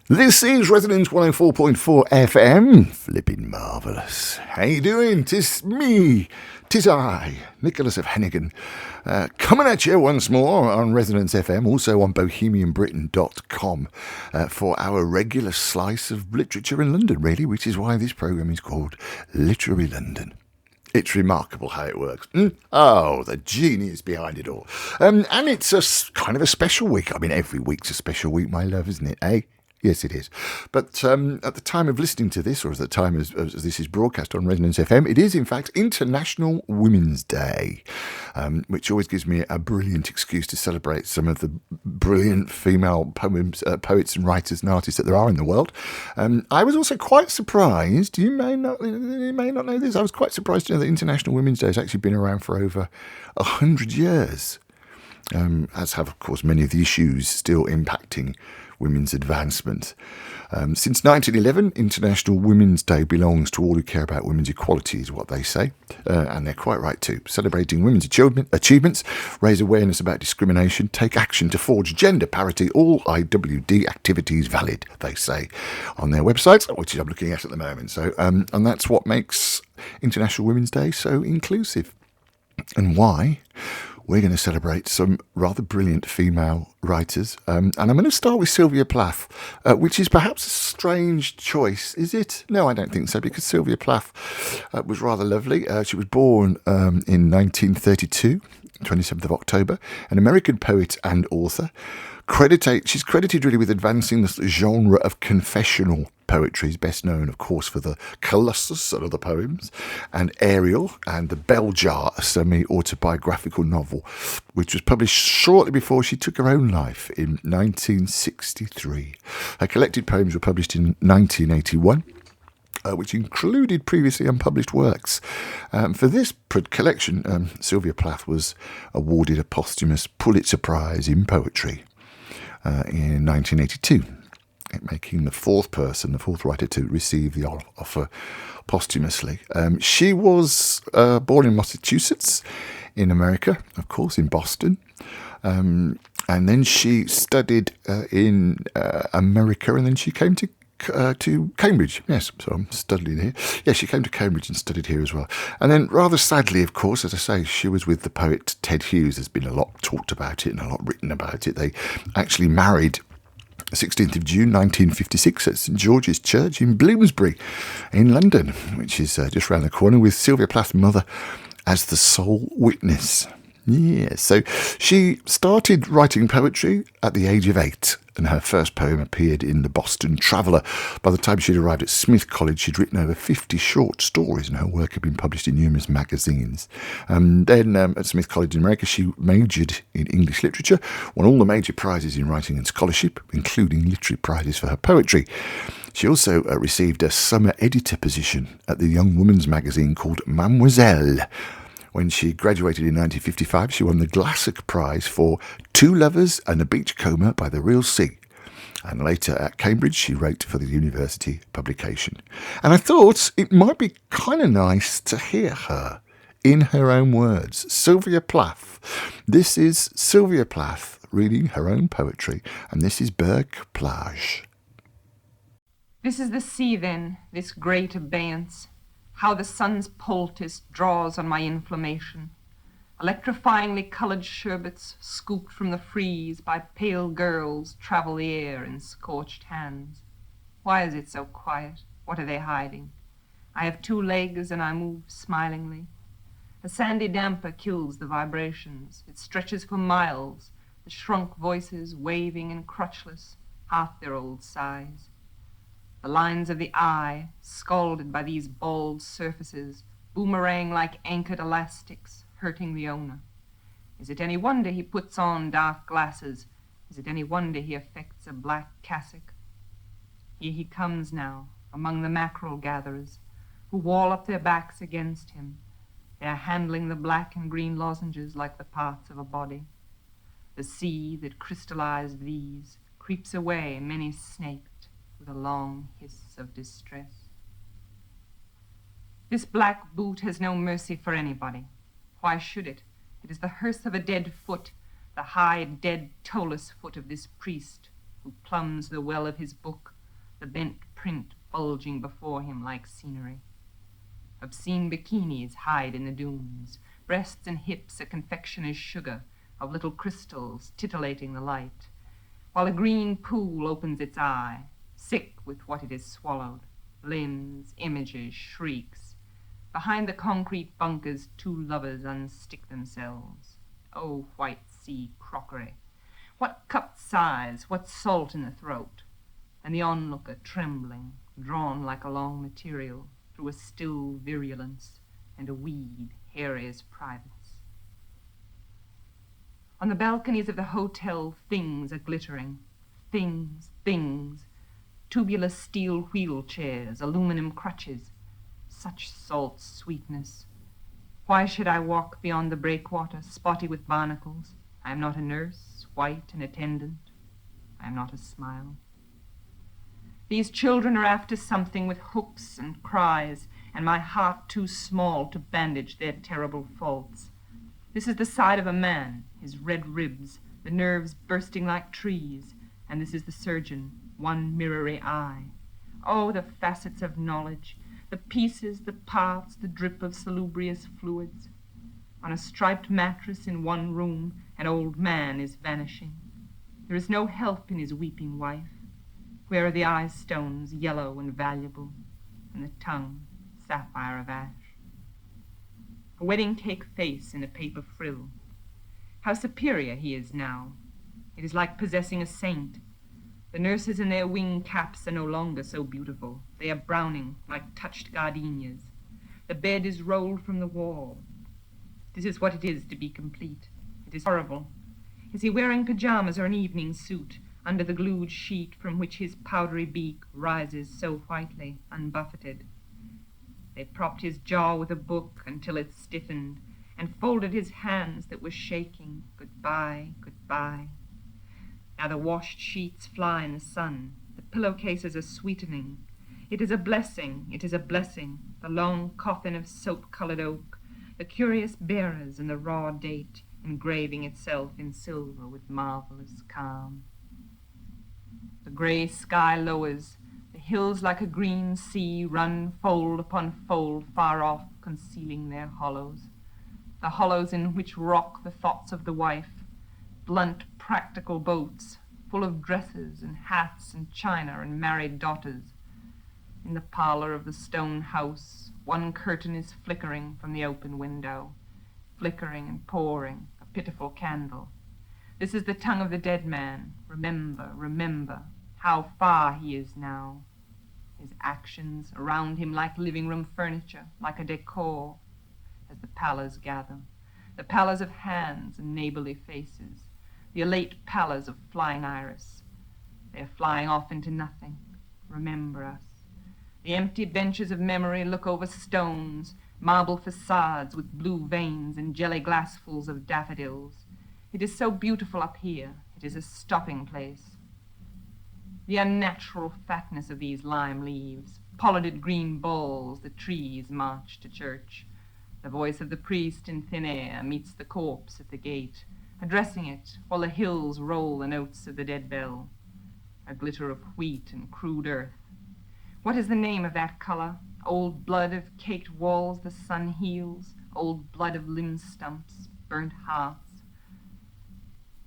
This is Resonance 104.4 FM. Flipping marvellous. How you doing? Tis me, tis I, Nicholas of Hennegan, coming at you once more on Resonance FM, also on bohemianbritain.com, for our regular slice of literature in London, really, which is why this programme is called Literary London. It's remarkable how it works. Oh, the genius behind it all. And it's kind of a special week. I mean, every week's a special week, my love, isn't it, eh? Yes, it is. But at the time of listening to this, or at the time as this is broadcast on Resonance FM, it is, in fact, International Women's Day, which always gives me a brilliant excuse to celebrate some of the brilliant female poets and writers and artists that there are in the world. I was also quite surprised, you may not know this, I was quite surprised to know that International Women's Day has actually been around for over 100 years, as have, of course, many of the issues still impacting women's advancement. Since 1911, International Women's Day belongs to all who care about women's equality, is what they say, and they're quite right too. Celebrating women's achievements, raise awareness about discrimination, take action to forge gender parity, all IWD activities valid, they say, on their website, which I'm looking at the moment. So, and that's what makes International Women's Day so inclusive. And why? We're going to celebrate some rather brilliant female writers. And I'm going to start with Sylvia Plath, which is perhaps a strange choice. Is it? No, I don't think so, because Sylvia Plath was rather lovely. She was born in 1932, 27th of October, an American poet and author. She's credited really with advancing the genre of confessional poetry. Is best known, of course, for the Colossus and other poems, and Ariel and the Bell Jar, a semi-autobiographical novel, which was published shortly before she took her own life in 1963. Her collected poems were published in 1981. Which included previously unpublished works. For this collection, Sylvia Plath was awarded a posthumous Pulitzer Prize in Poetry in 1982, making the fourth writer to receive the offer posthumously. She was born in Massachusetts, in America, of course, in Boston. And then she studied in America, and then she came to Cambridge. Yes, so I'm studying here. Yes, she came to Cambridge and studied here as well. And then, rather sadly, of course, as I say, she was with the poet Ted Hughes. There's been a lot talked about it and a lot written about it. They actually married 16th of June 1956 at St George's Church in Bloomsbury in London, which is just round the corner, with Sylvia Plath's mother as the sole witness. Yeah, so she started writing poetry at the age of 8, and her first poem appeared in the Boston Traveller. By the time she'd arrived at Smith College, she'd written over 50 short stories, and her work had been published in numerous magazines. Then at Smith College in America, she majored in English literature, won all the major prizes in writing and scholarship, including literary prizes for her poetry. She also received a summer editor position at the young women's magazine called Mademoiselle. When she graduated in 1955, she won the Glasgow Prize for Two Lovers and a Beachcomber by the Real Sea. And later at Cambridge, she wrote for the university publication. And I thought it might be kind of nice to hear her in her own words. Sylvia Plath. This is Sylvia Plath reading her own poetry, and this is Berg Plage. This is the sea, then, this great abeyance. How the sun's poultice draws on my inflammation. Electrifyingly coloured sherbets scooped from the frieze by pale girls travel the air in scorched hands. Why is it so quiet? What are they hiding? I have 2 legs and I move smilingly. A sandy damper kills the vibrations. It stretches for miles, the shrunk voices waving and crutchless, half their old size. The lines of the eye, scalded by these bald surfaces, boomerang like anchored elastics, hurting the owner. Is it any wonder he puts on dark glasses? Is it any wonder he affects a black cassock? Here he comes now, among the mackerel gatherers, who wall up their backs against him. They are handling the black and green lozenges like the parts of a body. The sea that crystallized these creeps away many-snaked, with a long hiss of distress. This black boot has no mercy for anybody. Why should it? It is the hearse of a dead foot, the high, dead, toeless foot of this priest, who plumbs the well of his book, the bent print bulging before him like scenery. Obscene bikinis hide in the dunes, breasts and hips a confectioner's sugar of little crystals titillating the light, while a green pool opens its eye, sick with what it has swallowed, limbs, images, shrieks. Behind the concrete bunkers, two lovers unstick themselves. Oh, white sea crockery! What cupped sighs, what salt in the throat! And the onlooker trembling, drawn like a long material through a still virulence and a weed hairy as privates. On the balconies of the hotel, things are glittering. Things, things. Tubular steel wheelchairs, aluminum crutches. Such salt sweetness. Why should I walk beyond the breakwater, spotty with barnacles? I am not a nurse, white and attendant. I am not a smile. These children are after something with hooks and cries, and my heart too small to bandage their terrible faults. This is the side of a man, his red ribs, the nerves bursting like trees, and this is the surgeon, one mirrory eye. Oh, the facets of knowledge, the pieces, the parts, the drip of salubrious fluids. On a striped mattress in one room, an old man is vanishing. There is no help in his weeping wife. Where are the eye stones, yellow and valuable, and the tongue, sapphire of ash? A wedding cake face in a paper frill. How superior he is now. It is like possessing a saint. The nurses in their wing caps are no longer so beautiful. They are browning like touched gardenias. The bed is rolled from the wall. This is what it is to be complete. It is horrible. Is he wearing pajamas or an evening suit under the glued sheet from which his powdery beak rises so whitely, unbuffeted? They propped his jaw with a book until it stiffened and folded his hands that were shaking. Goodbye, goodbye. Now the washed sheets fly in the sun. The pillowcases are sweetening. It is a blessing, it is a blessing. The long coffin of soap-colored oak, the curious bearers and the raw date engraving itself in silver with marvelous calm. The gray sky lowers. The hills like a green sea run fold upon fold far off, concealing their hollows. The hollows in which rock the thoughts of the wife, blunt, practical boats, full of dresses and hats and china and married daughters. In the parlor of the stone house, one curtain is flickering from the open window, flickering and pouring, a pitiful candle. This is the tongue of the dead man. Remember, remember, how far he is now. His actions around him like living room furniture, like a decor, as the pallors gather, the pallors of hands and neighborly faces, the elate pallors of flying iris. They are flying off into nothing. Remember us. The empty benches of memory look over stones, marble facades with blue veins and jelly glassfuls of daffodils. It is so beautiful up here. It is a stopping place. The unnatural fatness of these lime leaves, pollarded green balls, the trees march to church. The voice of the priest in thin air meets the corpse at the gate, addressing it while the hills roll the notes of the dead bell. A glitter of wheat and crude earth. What is the name of that color? Old blood of caked walls the sun heals, old blood of limb stumps, burnt hearts.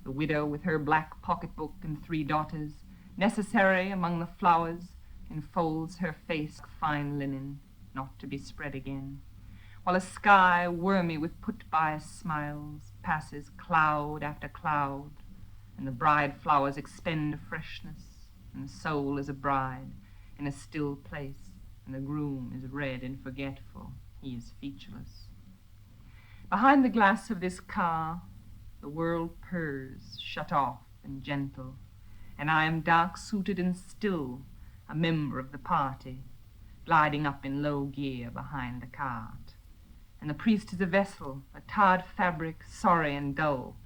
The widow with her black pocketbook and 3 daughters, necessary among the flowers, enfolds her face like fine linen, not to be spread again, while a sky wormy with put-by smiles passes cloud after cloud, and the bride flowers expend freshness, and the soul is a bride in a still place, and the groom is red and forgetful, he is featureless. Behind the glass of this car, the world purrs, shut off and gentle, and I am dark-suited and still, a member of the party, gliding up in low gear behind the cart. And the priest is a vessel, a tarred fabric, sorry and dull,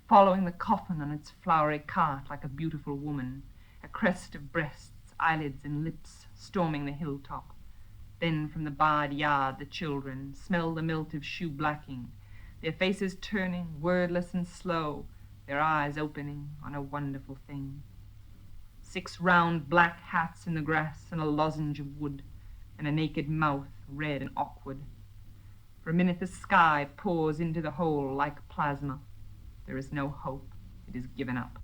following the coffin on its flowery cart like a beautiful woman, a crest of breasts, eyelids and lips, storming the hilltop. Then from the barred yard the children smell the melt of shoe blacking, their faces turning, wordless and slow, their eyes opening on a wonderful thing. 6 round black hats in the grass and a lozenge of wood, and a naked mouth, red and awkward. For a minute the sky pours into the hole like plasma. There is no hope. It is given up.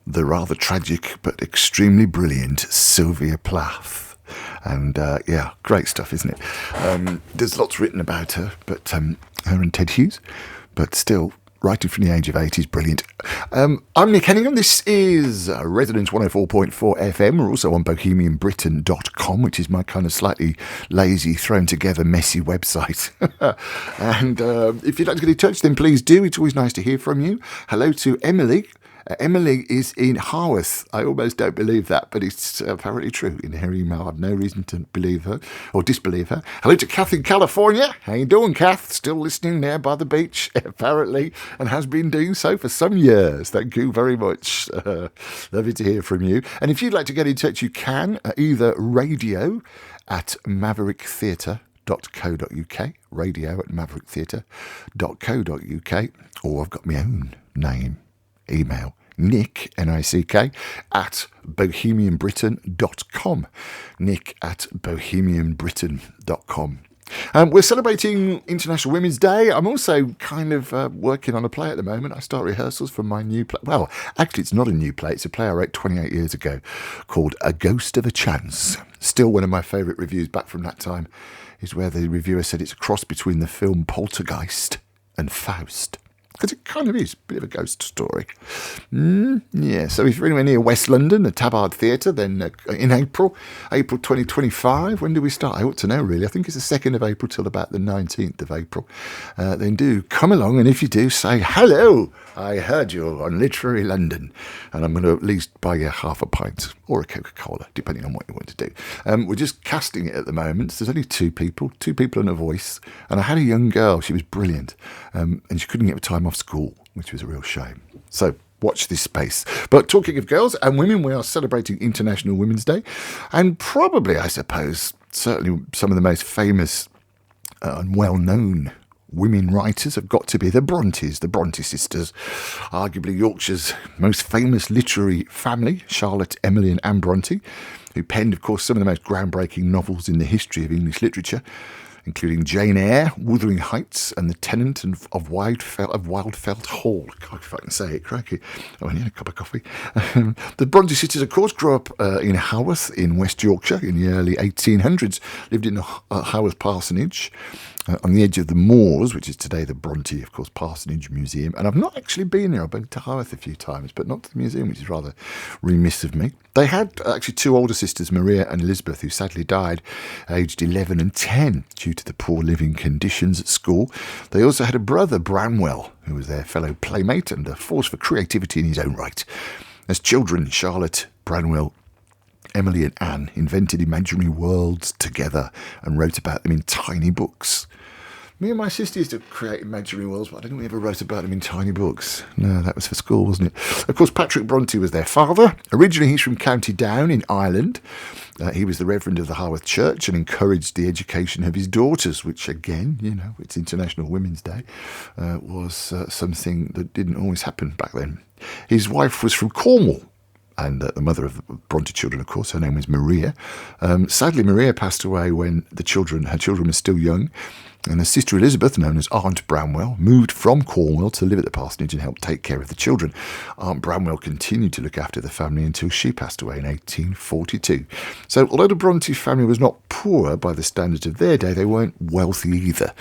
The rather tragic but extremely brilliant Sylvia Plath. And yeah, great stuff, isn't it? There's lots written about her, but her and Ted Hughes, but still, writing from the age of 8 is brilliant. I'm Nick Hennegan. This is Resonance 104.4 FM. We're also on bohemianbritain.com, which is my kind of slightly lazy, thrown together, messy website. And if you'd like to get in touch, then please do. It's always nice to hear from you. Hello to Emily. Emily is in Haworth. I almost don't believe that, but it's apparently true in her email. I've no reason to believe her or disbelieve her. Hello to Kath in California. How you doing, Kath? Still listening there by the beach, apparently, and has been doing so for some years. Thank you very much. Lovely to hear from you. And if you'd like to get in touch, you can either radio at mavericktheatre.co.uk, radio at mavericktheatre.co.uk, or I've got my own name. Email Nick, N-I-C-K, at bohemianbritain.com. Nick at bohemianbritain.com. We're celebrating International Women's Day. I'm also kind of working on a play at the moment. I start rehearsals for my new play. Well, actually, it's not a new play. It's a play I wrote 28 years ago called A Ghost of a Chance. Still one of my favourite reviews back from that time is where the reviewer said it's a cross between the film Poltergeist and Faust. Because it kind of is a bit of a ghost story. Yeah, so if you're anywhere near West London, the Tabard Theatre, then in April 2025, when do we start? I ought to know, really. I think it's the 2nd of April till about the 19th of April. Then do come along, and if you do, say, hello, I heard you on Literary London, and I'm going to at least buy you half a pint or a Coca-Cola, depending on what you want to do. We're just casting it at the moment. So there's only two people and a voice, and I had a young girl. She was brilliant, and she couldn't get time off school, which was a real shame. So watch this space. But talking of girls and women, we are celebrating International Women's Day, and probably, I suppose, certainly some of the most famous and well-known women writers have got to be the Brontes, the Bronte sisters, arguably Yorkshire's most famous literary family, Charlotte, Emily and Anne Bronte, who penned, of course, some of the most groundbreaking novels in the history of English literature, including Jane Eyre, Wuthering Heights, and The Tenant of Wildfelt Hall. God, if I can say it, crikey. Oh, I need a cup of coffee. The Bronte sisters, of course, grew up in Haworth in West Yorkshire in the early 1800s, lived in Haworth Parsonage, on the edge of the moors, which is today the Bronte, of course, Parsonage Museum. And I've not actually been there. I've been to Haworth a few times, but not to the museum, which is rather remiss of me. They had actually two older sisters, Maria and Elizabeth, who sadly died aged 11 and 10 due to the poor living conditions at school. They also had a brother, Branwell, who was their fellow playmate and a force for creativity in his own right. As children, Charlotte, Branwell, Emily and Anne invented imaginary worlds together and wrote about them in tiny books. Me and my sister used to create imaginary worlds, but I don't think we ever wrote about them in tiny books. No, that was for school, wasn't it? Of course, Patrick Bronte was their father. Originally, he's from County Down in Ireland. He was the Reverend of the Haworth Church and encouraged the education of his daughters, which, again, you know, it's International Women's Day, was something that didn't always happen back then. His wife was from Cornwall. And the mother of the Bronte children, of course, her name was Maria. Sadly, Maria passed away when her children were still young. And her sister Elizabeth, known as Aunt Branwell, moved from Cornwall to live at the parsonage and help take care of the children. Aunt Branwell continued to look after the family until she passed away in 1842. So although the Bronte family was not poor by the standards of their day, they weren't wealthy either.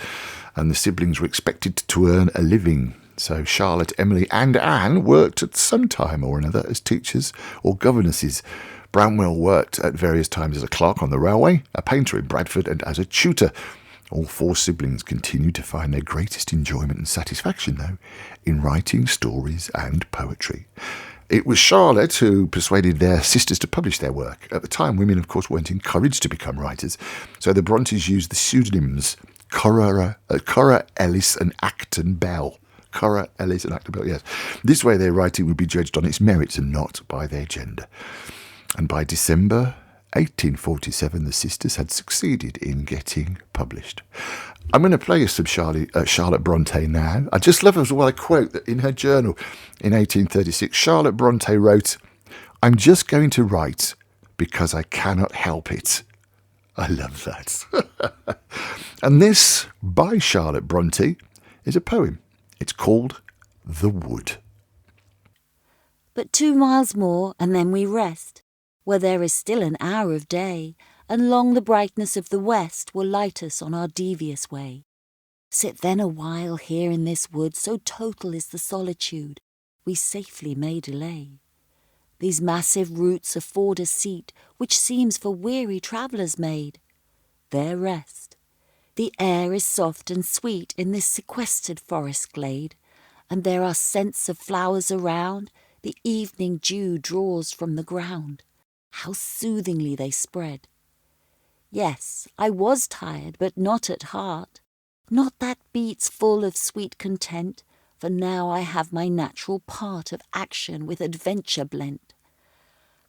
And the siblings were expected to earn a living. So Charlotte, Emily and Anne worked at some time or another as teachers or governesses. Branwell worked at various times as a clerk on the railway, a painter in Bradford and as a tutor. All four siblings continued to find their greatest enjoyment and satisfaction, though, in writing stories and poetry. It was Charlotte who persuaded their sisters to publish their work. At the time, women, of course, weren't encouraged to become writers, so the Brontes used the pseudonyms Currer Ellis and Acton Bell. Currer Ellis and Acton Bell, yes. This way their writing would be judged on its merits and not by their gender. And by December 1847, the sisters had succeeded in getting published. I'm going to play you some Charlotte Bronte now. I just love as well a quote that in her journal in 1836, Charlotte Bronte wrote, I'm just going to write because I cannot help it. I love that. And this, by Charlotte Bronte, is a poem. It's called The Wood. But 2 miles more, and then we rest, where there is still an hour of day, and long the brightness of the west will light us on our devious way. Sit then a while here in this wood, so total is the solitude, we safely may delay. These massive roots afford a seat, which seems for weary travellers made. There rest. The air is soft and sweet in this sequestered forest glade, and there are scents of flowers around, the evening dew draws from the ground. How soothingly they spread. Yes, I was tired, but not at heart. Not that beats full of sweet content, for now I have my natural part of action with adventure blent.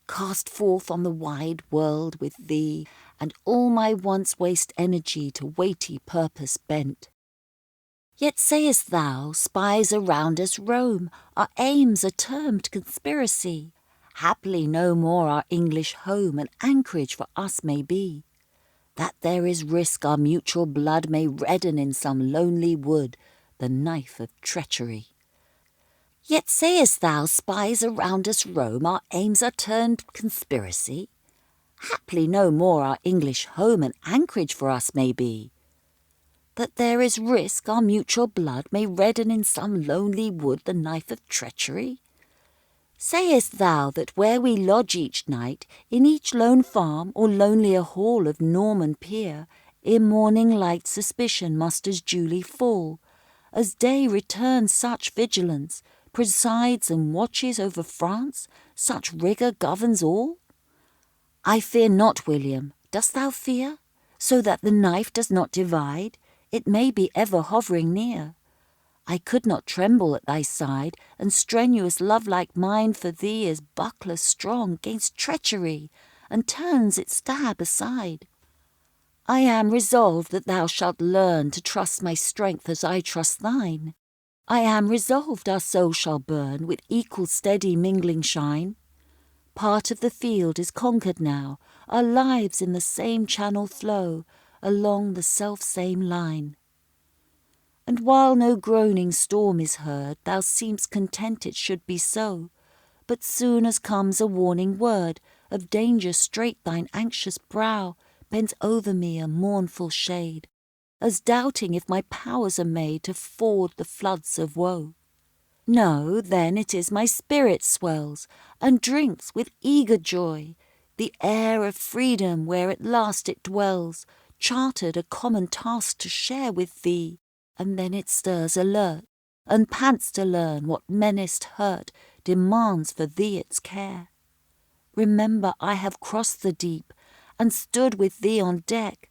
Cast forth on the wide world with thee, and all my once waste energy to weighty purpose bent. Yet sayest thou, spies around us roam, our aims are termed conspiracy. Haply no more our English home an anchorage for us may be. That there is risk our mutual blood may redden in some lonely wood the knife of treachery. Yet sayest thou, spies around us roam, our aims are termed conspiracy. Haply no more our English home an anchorage for us may be. That there is risk our mutual blood may redden in some lonely wood the knife of treachery? Sayest thou that where we lodge each night, in each lone farm or lonelier hall of Norman peer, ere morning light suspicion must as duly fall, as day returns such vigilance, presides and watches over France, such rigour governs all? I fear not, William. Dost thou fear? So that the knife does not divide, it may be ever hovering near. I could not tremble at thy side, and strenuous love like mine for thee is buckler strong gainst treachery, and turns its stab aside. I am resolved that thou shalt learn to trust my strength as I trust thine. I am resolved our soul shall burn with equal steady mingling shine. Part of the field is conquered now, our lives in the same channel flow, along the self-same line. And while no groaning storm is heard, thou seem'st content it should be so. But soon as comes a warning word of danger straight thine anxious brow bends over me a mournful shade, as doubting if my powers are made to ford the floods of woe. No, then it is my spirit swells, and drinks with eager joy the air of freedom where at last it dwells, chartered a common task to share with thee, and then it stirs alert, and pants to learn what menaced hurt demands for thee its care. Remember I have crossed the deep, and stood with thee on deck,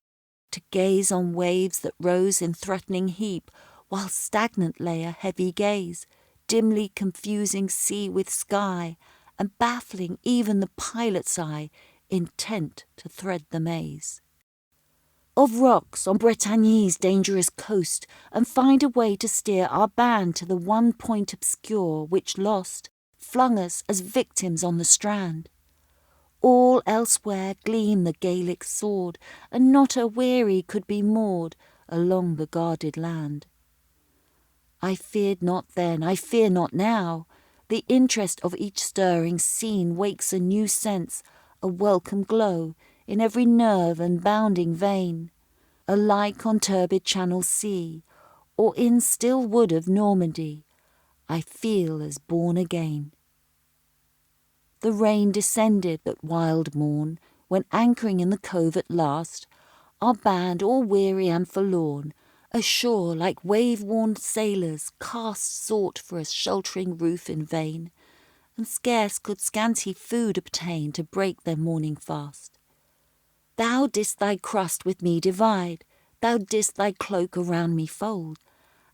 to gaze on waves that rose in threatening heap, while stagnant lay a heavy gaze, dimly confusing sea with sky, and baffling even the pilot's eye, intent to thread the maze. Of rocks on Bretagne's dangerous coast, and find a way to steer our band to the one point obscure which lost, flung us as victims on the strand. All elsewhere gleam the Gaelic sword, and not a weary could be moored along the guarded land. I feared not then, I fear not now. The interest of each stirring scene wakes a new sense, a welcome glow in every nerve and bounding vein, alike on turbid Channel sea, or in still wood of Normandy, I feel as born again. The rain descended that wild morn, when anchoring in the cove at last, our band, all weary and forlorn, ashore like wave-worn sailors cast sought for a sheltering roof in vain, and scarce could scanty food obtain to break their morning fast. Thou didst thy crust with me divide, thou didst thy cloak around me fold,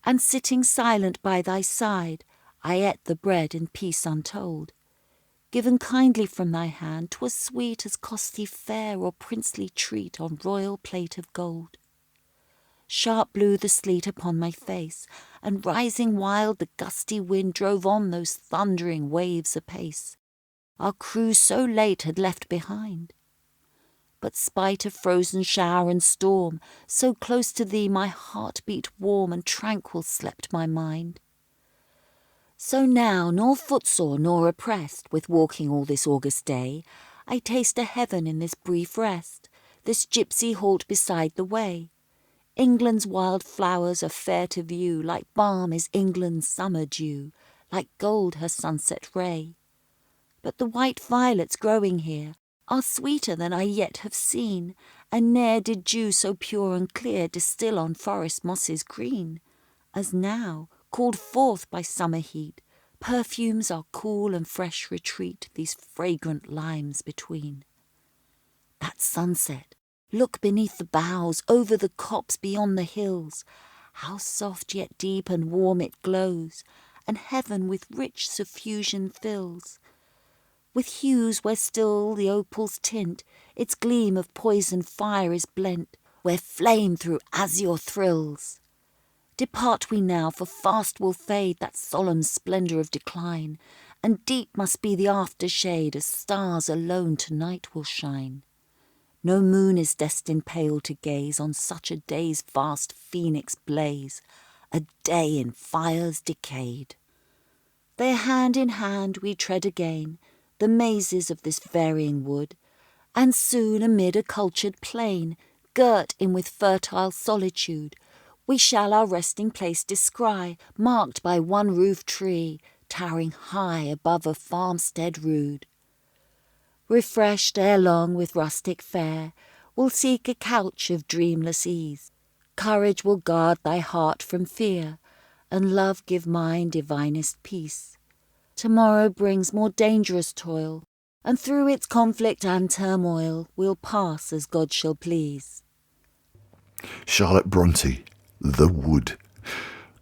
and sitting silent by thy side, I ate the bread in peace untold. Given kindly from thy hand, 'twas sweet as costly fare or princely treat on royal plate of gold. Sharp blew the sleet upon my face, and rising wild the gusty wind drove on those thundering waves apace. our crew so late had left behind. But spite of frozen shower and storm, so close to thee my heart beat warm and tranquil slept my mind. So now, nor footsore nor oppressed with walking all this August day, I taste a heaven in this brief rest, this gypsy halt beside the way. England's wild flowers are fair to view, like balm is England's summer dew, like gold her sunset ray. But the white violets growing here are sweeter than I yet have seen, and ne'er did dew so pure and clear distil on forest mosses green, as now, called forth by summer heat, perfumes our cool and fresh retreat these fragrant limes between. That sunset, look beneath the boughs, over the copse beyond the hills, how soft yet deep and warm it glows, and heaven with rich suffusion fills. With hues where still the opal's tint, its gleam of poisoned fire is blent, where flame through azure thrills. Depart we now, for fast will fade that solemn splendour of decline, and deep must be the aftershade, as stars alone tonight will shine. No moon is destined pale to gaze on such a day's vast phoenix blaze, a day in fires decayed. There hand in hand we tread again the mazes of this varying wood, and soon amid a cultured plain, girt in with fertile solitude, we shall our resting place descry, marked by one roof tree, towering high above a farmstead rude. Refreshed ere long with rustic fare, we'll seek a couch of dreamless ease. Courage will guard thy heart from fear, and love give mine divinest peace. Tomorrow brings more dangerous toil, and through its conflict and turmoil we'll pass as God shall please. Charlotte Bronte, The Wood.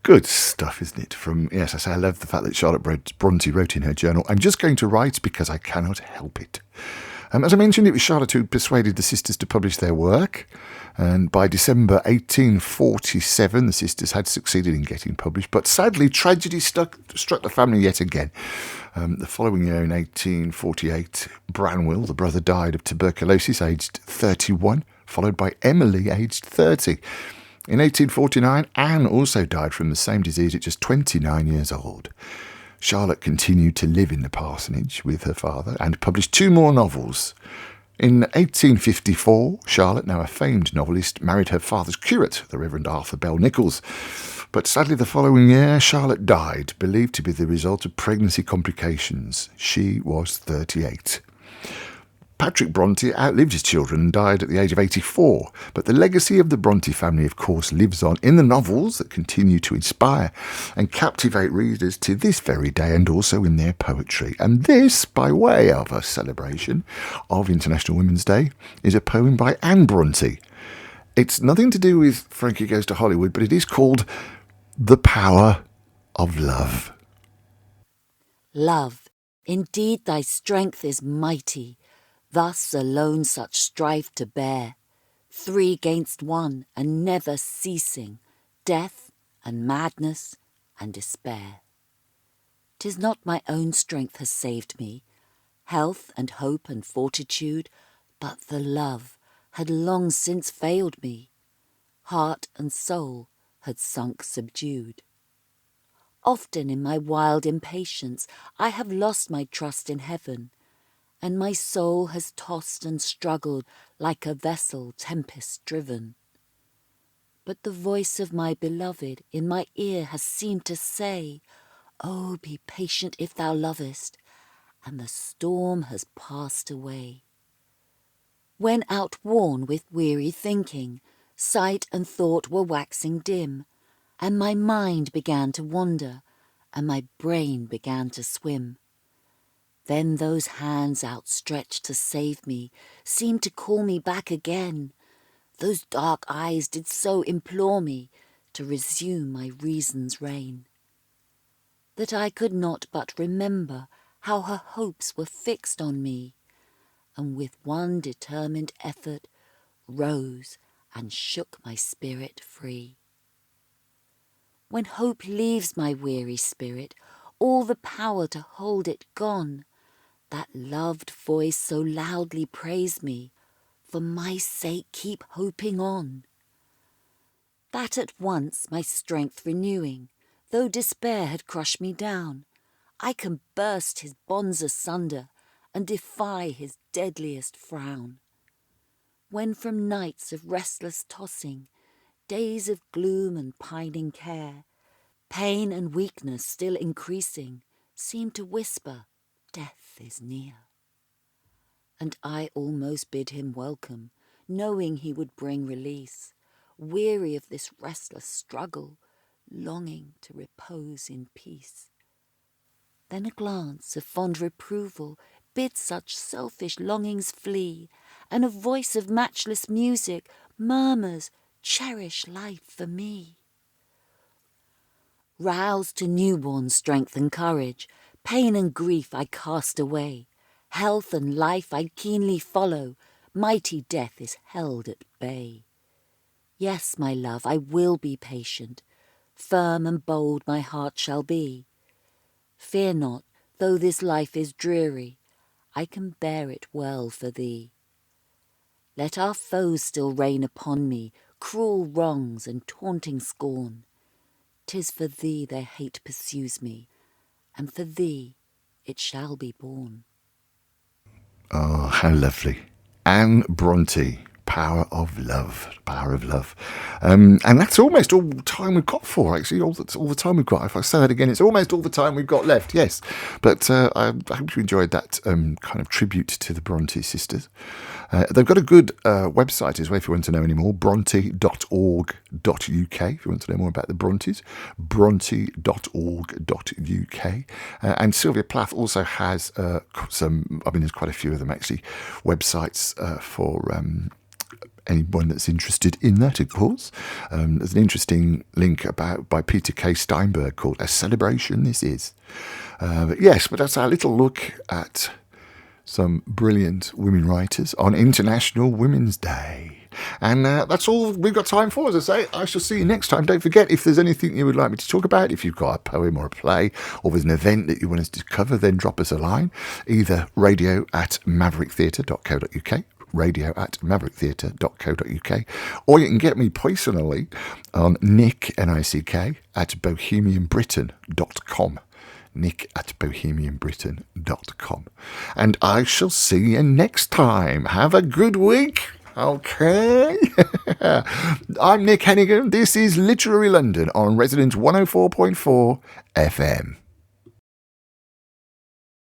Good stuff, isn't it? Yes, I say I love the fact that Charlotte Bronte wrote in her journal, I'm just going to write because I cannot help it. As I mentioned, it was Charlotte who persuaded the sisters to publish their work, and by December 1847 the sisters had succeeded in getting published, but sadly tragedy struck the family yet again. The following year, in 1848, Branwell, the brother, died of tuberculosis, aged 31, followed by Emily, aged 30. In 1849, Anne also died from the same disease at just 29 years old. Charlotte continued to live in the parsonage with her father and published 2 more novels. In 1854, Charlotte, now a famed novelist, married her father's curate, the Reverend Arthur Bell Nichols. But sadly the following year, Charlotte died, believed to be the result of pregnancy complications. She was 38. Patrick Bronte outlived his children and died at the age of 84, but the legacy of the Bronte family, of course, lives on in the novels that continue to inspire and captivate readers to this very day, and also in their poetry. And this, by way of a celebration of International Women's Day, is a poem by Anne Bronte. It's nothing to do with Frankie Goes to Hollywood, but it is called The Power of Love. Love, indeed thy strength is mighty, thus alone such strife to bear, 3 'gainst 1 and never ceasing, death and madness and despair. 'Tis not my own strength has saved me, health and hope and fortitude, but the love had long since failed me, heart and soul had sunk subdued. Often in my wild impatience I have lost my trust in heaven, and my soul has tossed and struggled like a vessel tempest-driven. But the voice of my beloved in my ear has seemed to say, "Oh, be patient if thou lovest," and the storm has passed away. When outworn with weary thinking, sight and thought were waxing dim, and my mind began to wander, and my brain began to swim. Then those hands outstretched to save me seemed to call me back again. Those dark eyes did so implore me to resume my reason's reign, that I could not but remember how her hopes were fixed on me, and with one determined effort rose and shook my spirit free. When hope leaves my weary spirit, all the power to hold it gone, That loved voice so loudly praised me, for my sake keep hoping on. That at once my strength renewing, though despair had crushed me down, I can burst his bonds asunder and defy his deadliest frown. When from nights of restless tossing, days of gloom and pining care, pain and weakness still increasing seem to whisper, death is near. And I almost bid him welcome, knowing he would bring release, weary of this restless struggle, longing to repose in peace. Then a glance of fond reproval bids such selfish longings flee, and a voice of matchless music murmurs, cherish life for me. Roused to newborn strength and courage, pain and grief I cast away, health and life I keenly follow, mighty death is held at bay. Yes, my love, I will be patient, firm and bold my heart shall be. Fear not, though this life is dreary, I can bear it well for thee. Let our foes still rain upon me, cruel wrongs and taunting scorn. 'Tis for thee their hate pursues me, and for thee it shall be borne. Oh, how lovely. Anne Bronte, Power of Love. Power of Love. And that's almost all the time we've got for, actually. All the time we've got. If I say that again, it's almost all the time we've got left, yes. But I hope you enjoyed that kind of tribute to the Bronte sisters. They've got a good website as well, if you want to know any more, bronte.org.uk, if you want to know more about the Brontes, bronte.org.uk. And Sylvia Plath also has there's quite a few of them actually, websites for anyone that's interested in that, of course. There's an interesting link by Peter K. Steinberg called A Celebration This Is. But that's our little look at some brilliant women writers on International Women's Day. And that's all we've got time for, as I say. I shall see you next time. Don't forget, if there's anything you would like me to talk about, if you've got a poem or a play, or there's an event that you want us to cover, then drop us a line, either radio@mavericktheatre.co.uk, radio@mavericktheatre.co.uk, or you can get me personally on Nick, N-I-C-K, at bohemianbritain.com. nick@bohemianbritain.com. And I shall see you next time. Have a good week. Okay. I'm Nick Hennegan. This is Literary London on Resident 104.4 FM.